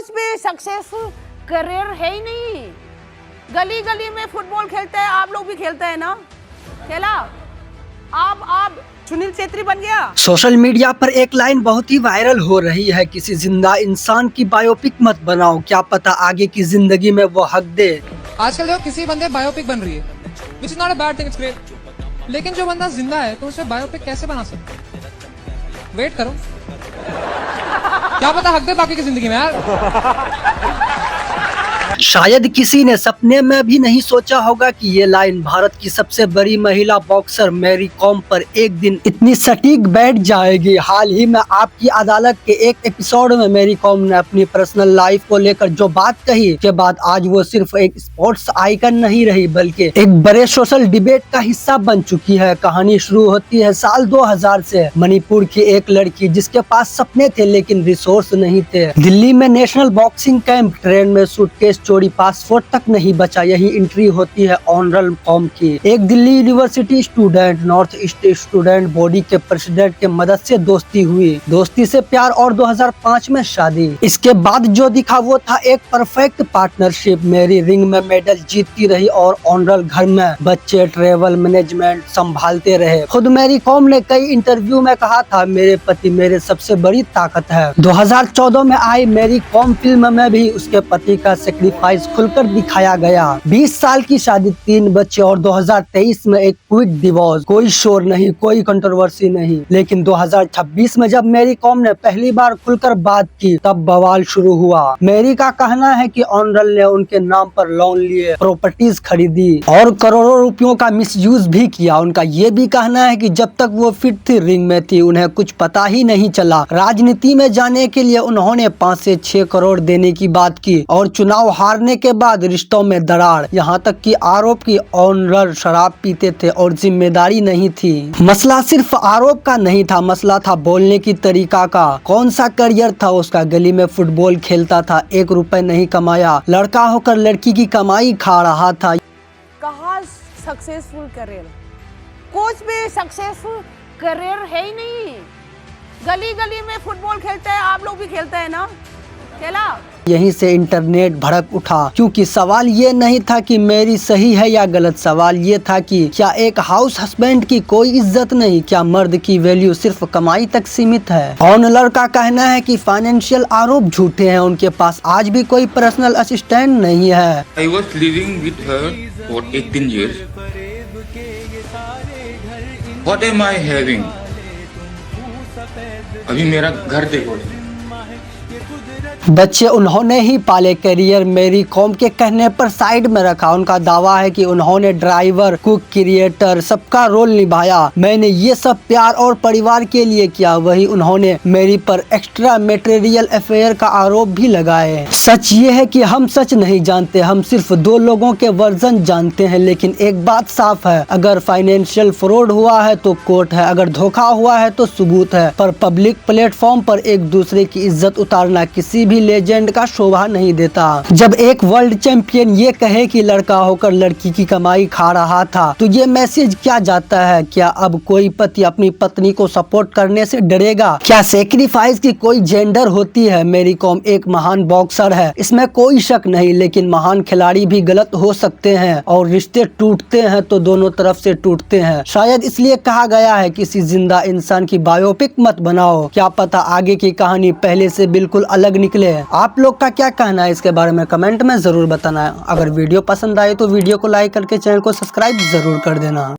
कुछ भी successful career है ही नहीं। गली गली में फुटबॉल खेलते हैं, आप लोग भी खेलते हैं ना, खेला। आप सुनील छेत्री बन गया। सोशल मीडिया पर एक लाइन बहुत ही वायरल हो रही है, किसी जिंदा इंसान की बायोपिक मत बनाओ, क्या पता आगे की जिंदगी में वो हक दे। आजकल देखो किसी बंदे बायोपिक बन रही है, which is not a bad thing, it's great. लेकिन जो बंदा जिंदा है तो उसे बायोपिक कैसे बना सकते? वेट करो, क्या पता हक दे बाकी की जिंदगी में यार। शायद किसी ने सपने में भी नहीं सोचा होगा कि ये लाइन भारत की सबसे बड़ी महिला बॉक्सर मैरी कॉम पर एक दिन इतनी सटीक बैठ जाएगी। हाल ही में आपकी अदालत के एक एपिसोड में मैरी कॉम ने अपनी पर्सनल लाइफ को लेकर जो बात कही के बाद आज वो सिर्फ एक स्पोर्ट्स आइकन नहीं रही बल्कि एक बड़े सोशल डिबेट का हिस्सा बन चुकी है। कहानी शुरू होती है साल 2000 से। मणिपुर की एक लड़की जिसके पास सपने थे लेकिन रिसोर्स नहीं थे, दिल्ली में नेशनल बॉक्सिंग कैंप, ट्रेन में सूटकेस चोरी, पासपोर्ट तक नहीं बचा, यही एंट्री होती है ऑनरल कॉम की। एक Delhi university student, north east student body के प्रेसिडेंट के मदद से दोस्ती हुई, दोस्ती से प्यार और 2005 में शादी। इसके बाद जो दिखा वो था एक परफेक्ट पार्टनरशिप। मेरी रिंग में मेडल जीतती रही और ऑनरल घर में बच्चे, ट्रेवल मैनेजमेंट संभालते रहे। खुद मैरी कॉम ने कई इंटरव्यू में कहा था, मेरे पति मेरे सबसे बड़ी ताकत है। 2014 में आई मैरी कॉम फिल्म में भी उसके पति का सेक्रीफाइस खुलकर दिखाया गया। 20 साल की शादी, 3 बच्चे और 2023 में एक क्विक डिवोर्स। कोई शोर नहीं, कोई कंट्रोवर्सी नहीं। लेकिन 2026 में जब मैरी कॉम ने पहली बार खुलकर बात की तब बवाल शुरू हुआ। मैरी का कहना है कि ऑनरल ने उनके नाम पर लोन लिए, प्रॉपर्टीज खरीदी और करोड़ों रुपयों का मिसयूज भी किया। उनका ये भी कहना है कि जब तक वो फिट थी, रिंग में थी, उन्हें कुछ पता ही नहीं चला। राजनीति में जाने के लिए उन्होंने 5 से 6 करोड़ देने की बात की और चुनाव हारने के बाद रिश्तों में दरार, यहाँ तक कि आरोप की ऑनरल शराब पीते थे और जिम्मेदारी नहीं थी। मसला सिर्फ आरोप का नहीं था, मसला था बोलने की तरीका का। कौन सा करियर था उसका? गली में फुटबॉल खेलता था, 1 रुपए नहीं कमाया, लड़का होकर लड़की की कमाई खा रहा था। कहा सक्सेसफुल करियर, कुछ भी सक्सेसफुल करियर है ही नहीं। गली गली में फुटबॉल खेलते हैं, आप लोग भी खेलते हैं ना, खेला। यहीं से इंटरनेट भड़क उठा, क्योंकि सवाल ये नहीं था कि मेरी सही है या गलत, सवाल ये था कि क्या एक हाउस हस्बैंड की कोई इज्जत नहीं? क्या मर्द की वैल्यू सिर्फ कमाई तक सीमित है? ऑनरल का कहना है कि फाइनेंशियल आरोप झूठे हैं, उनके पास आज भी कोई पर्सनल असिस्टेंट नहीं है। I was living with her for 18 years. What am I having? अभी मेरा घर देखो। बच्चे उन्होंने ही पाले, करियर मैरी कॉम के कहने पर साइड में रखा। उनका दावा है कि उन्होंने ड्राइवर, कुक, क्रिएटर सबका रोल निभाया। मैंने ये सब प्यार और परिवार के लिए किया। वही उन्होंने मेरी पर एक्स्ट्रा मटेरियल अफेयर का आरोप भी लगाए। सच ये है कि हम सच नहीं जानते, हम सिर्फ 2 लोगों के वर्जन जानते हैं। लेकिन एक बात साफ है, अगर फाइनेंशियल फ्रॉड हुआ है तो कोर्ट है, अगर धोखा हुआ है तो सबूत है। पर पब्लिक प्लेटफॉर्म पर एक दूसरे की इज्जत उतारना किसी भी लेजेंड का शोभा नहीं देता। जब एक वर्ल्ड चैंपियन ये कहे कि लड़का होकर लड़की की कमाई खा रहा था, तो ये मैसेज क्या जाता है? क्या अब कोई पति अपनी पत्नी को सपोर्ट करने से डरेगा? क्या सेक्रीफाइस की कोई जेंडर होती है? मैरी कॉम एक महान बॉक्सर है, इसमें कोई शक नहीं, लेकिन महान खिलाड़ी भी गलत हो सकते हैं और रिश्ते टूटते हैं तो दोनों तरफ से टूटते हैं। शायद इसलिए कहा गया है किसी जिंदा इंसान की बायोपिक मत बनाओ, क्या पता आगे की कहानी पहले से बिल्कुल अलग निकले। आप लोग का क्या कहना है इसके बारे में कमेंट में जरूर बताना है। अगर वीडियो पसंद आए तो वीडियो को लाइक करके चैनल को सब्सक्राइब जरूर कर देना।